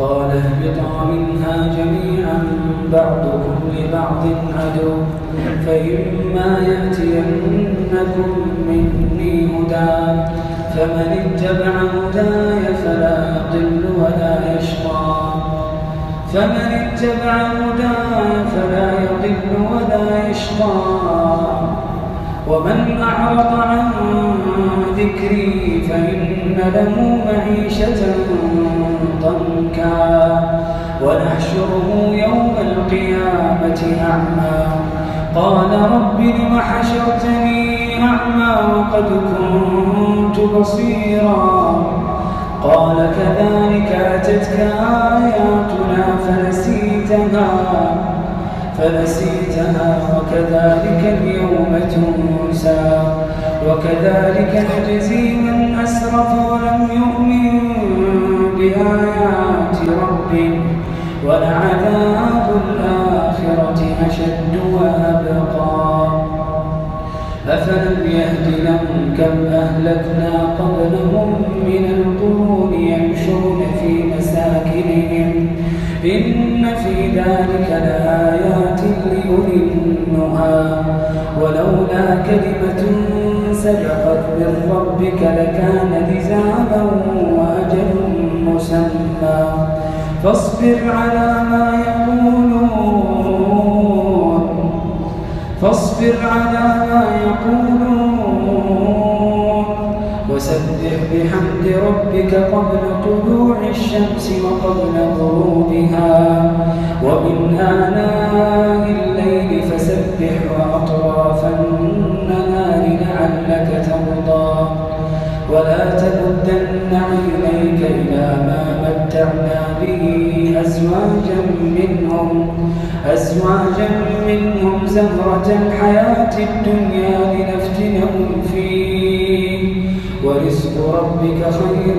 قال اهبطا منها جميعا بعضكم لبعض عدو فإما يأتينكم مني هدى فمن اتبع هداي فلا يضل ولا يشقى ومن أعرض عن ذكري فإن له معيشة ضنكا ونحشره يوم القيامة أعمى قال رب لم حشرتني أعمى وقد كنت بصيرا قال كذلك أتتك آياتنا فنسيتها وكذلك اليوم تنسى وكذلك نجزي من أسرف ولم يؤمن بآيات ربه ولعذاب الآخرة أشد وأبقى أفلم يهد لهم كم أهلكنا قبلهم من القرون يمشون في مساكنهم إن في ذلك لآيات لأولي النهى ولولا كلمة سبقت من ربك لكان لزاما وأجل مسمى فاصبر على ما يقولون وسبح بحمد ربك قبل طلوع الشمس وقبل غروبها ومن آناء الليل فسبح وأطراف النهار لعلك ترضى ولا تمدن عينيك إلى ما متعنا به أزواجا منهم زهرة الحياة الدنيا لنفتنهم فيه ورزق ربك خير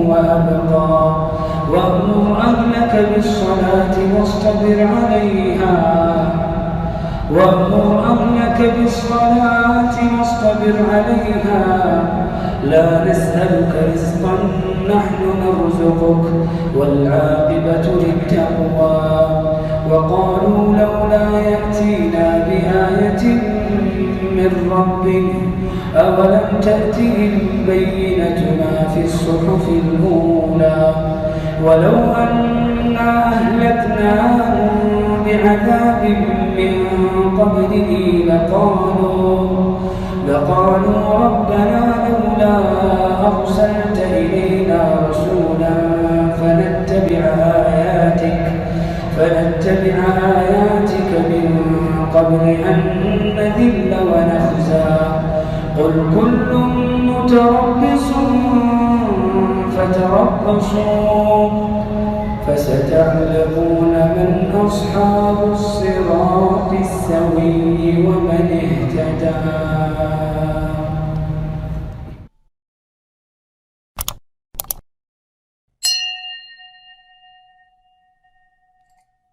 وأبقى وأمر أهلك بالصلاة واصطبر عليها لا نسألك رزقا نحن نرزقك والعاقبة للتقوى وقالوا لولا يأتينا بآية من ربه أولم تأتهم بينة ما في الصحف الأولى ولو أنا أهلكناهم بعذاب من قبله لقالوا ربنا لولا أرسلت إلينا رسولا فنتبع آياتك من قبل أن نذل ونخزى قل كل متربص فتربصوا فستعلمون من أصحاب الصراط السوي ومن اهتدى